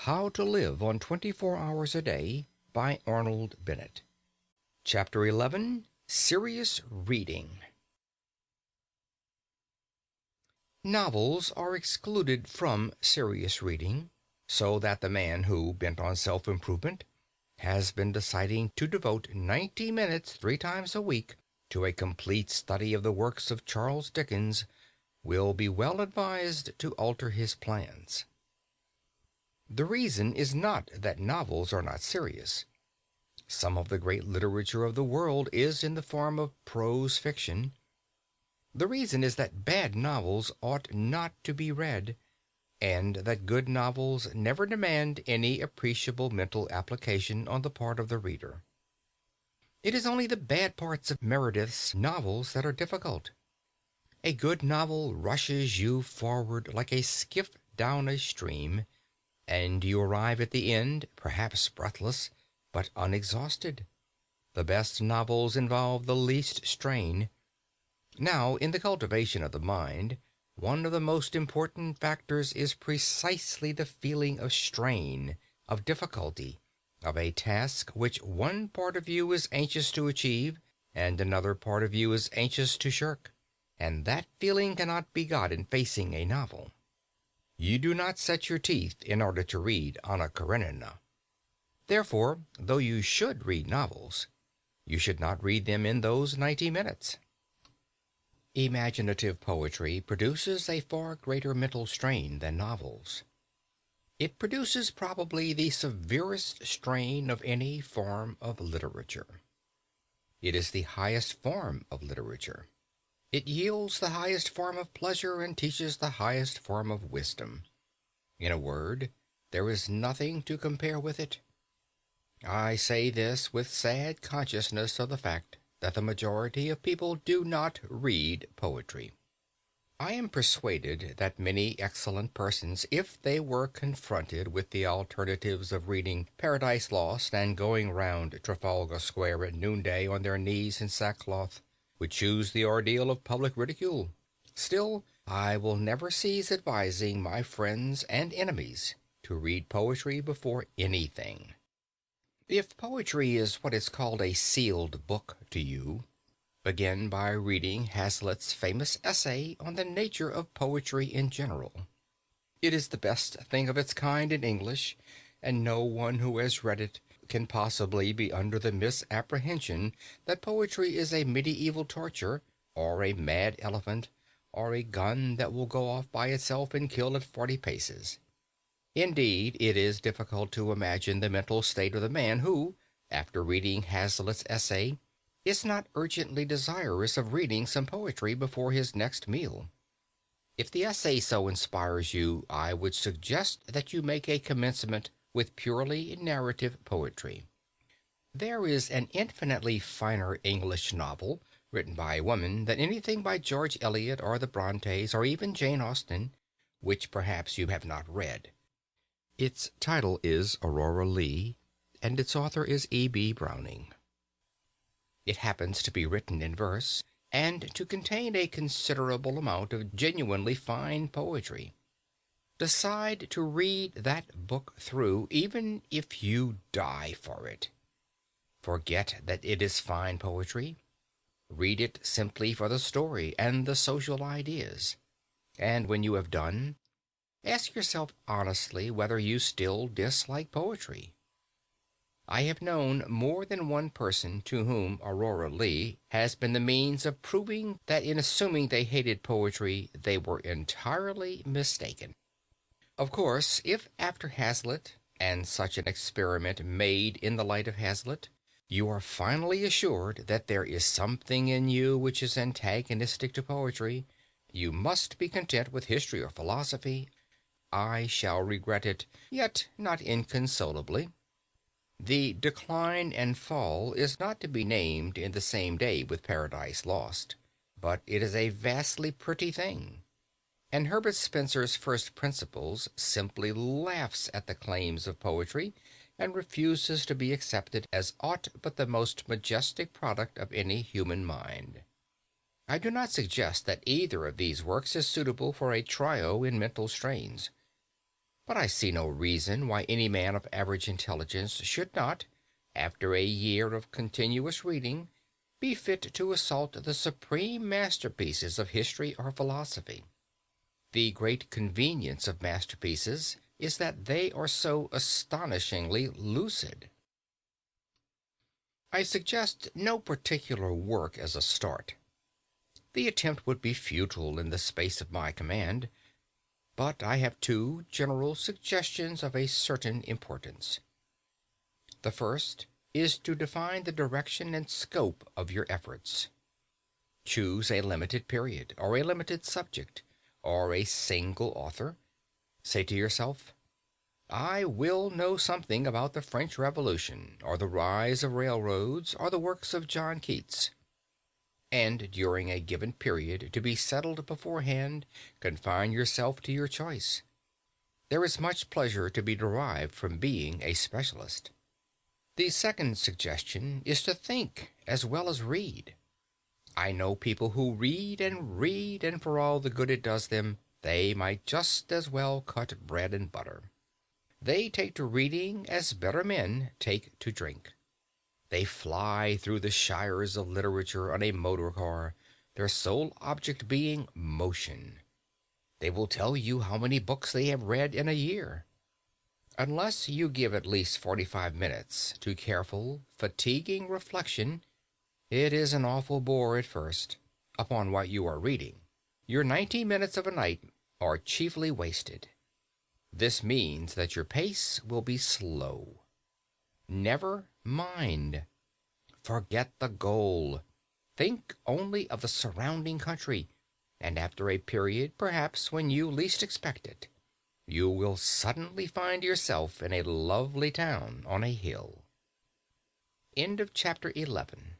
How to Live on 24 Hours a Day by Arnold Bennett. Chapter 11. Serious Reading. Novels are excluded from serious reading, so that the man who, bent on self-improvement, has been deciding to devote 90 minutes 3 times a week to a complete study of the works of Charles Dickens will be well advised to alter his plans. The reason is not that novels are not serious. Some of the great literature of the world is in the form of prose fiction. The reason is that bad novels ought not to be read, and that good novels never demand any appreciable mental application on the part of the reader. It is only the bad parts of Meredith's novels that are difficult. A good novel rushes you forward like a skiff down a stream, and you arrive at the end, perhaps breathless, but unexhausted. The best novels involve the least strain. Now, in the cultivation of the mind, one of the most important factors is precisely the feeling of strain, of difficulty, of a task which one part of you is anxious to achieve, and another part of you is anxious to shirk, and that feeling cannot be got in facing a novel. You do not set your teeth in order to read Anna Karenina. Therefore, though you should read novels, you should not read them in those 90 minutes. Imaginative poetry produces a far greater mental strain than novels. It produces probably the severest strain of any form of literature. It is the highest form of literature. It yields the highest form of pleasure and teaches the highest form of wisdom. In a word, there is nothing to compare with it. I say this with sad consciousness of the fact that the majority of people do not read poetry. I am persuaded that many excellent persons, if they were confronted with the alternatives of reading Paradise Lost and going round Trafalgar Square at noonday on their knees in sackcloth, would choose the ordeal of public ridicule. Still, I will never cease advising my friends and enemies to read poetry before anything. If poetry is what is called a sealed book to you, begin by reading Hazlitt's famous essay on the nature of poetry in general. It is the best thing of its kind in English, and no one who has read it can possibly be under the misapprehension that poetry is a medieval torture, or a mad elephant, or a gun that will go off by itself and kill at 40 paces. Indeed, it is difficult to imagine the mental state of the man who, after reading Hazlitt's essay, is not urgently desirous of reading some poetry before his next meal. If the essay so inspires you, I would suggest that you make a commencement with purely narrative poetry. There is an infinitely finer English novel written by a woman than anything by George Eliot or the Brontes or even Jane Austen, which perhaps you have not read. Its title is Aurora Leigh, and its author is E.B. Browning. It happens to be written in verse, and to contain a considerable amount of genuinely fine poetry. Decide to read that book through, even if you die for it. Forget that it is fine poetry. Read it simply for the story and the social ideas. And when you have done, ask yourself honestly whether you still dislike poetry. I have known more than one person to whom Aurora Leigh has been the means of proving that in assuming they hated poetry, they were entirely mistaken. Of course, if after Hazlitt, and such an experiment made in the light of Hazlitt, you are finally assured that there is something in you which is antagonistic to poetry, you must be content with history or philosophy. I shall regret it, yet not inconsolably. The Decline and Fall is not to be named in the same day with Paradise Lost, but it is a vastly pretty thing. And Herbert Spencer's First Principles simply laughs at the claims of poetry and refuses to be accepted as aught but the most majestic product of any human mind. I do not suggest that either of these works is suitable for a trio in mental strains. But I see no reason why any man of average intelligence should not, after a year of continuous reading, be fit to assault the supreme masterpieces of history or philosophy. The great convenience of masterpieces is that they are so astonishingly lucid. I suggest no particular work as a start. The attempt would be futile in the space of my command, but I have two general suggestions of a certain importance. The first is to define the direction and scope of your efforts. Choose a limited period, or a limited subject, or a single author. Say to yourself, I will know something about the French Revolution, or the rise of railroads, or the works of John Keats. And during a given period, to be settled beforehand, confine yourself to your choice. There is much pleasure to be derived from being a specialist. The second suggestion is to think as well as read. I know people who read, and for all the good it does them, they might just as well cut bread and butter. They take to reading as better men take to drink. They fly through the shires of literature on a motor car, their sole object being motion. They will tell you how many books they have read in a year. Unless you give at least 45 minutes to careful, fatiguing reflection, it is an awful bore at first, upon what you are reading. Your 90 minutes of a night are chiefly wasted. This means that your pace will be slow. Never mind. Forget the goal. Think only of the surrounding country, and after a period, perhaps when you least expect it, you will suddenly find yourself in a lovely town on a hill. End of chapter 11.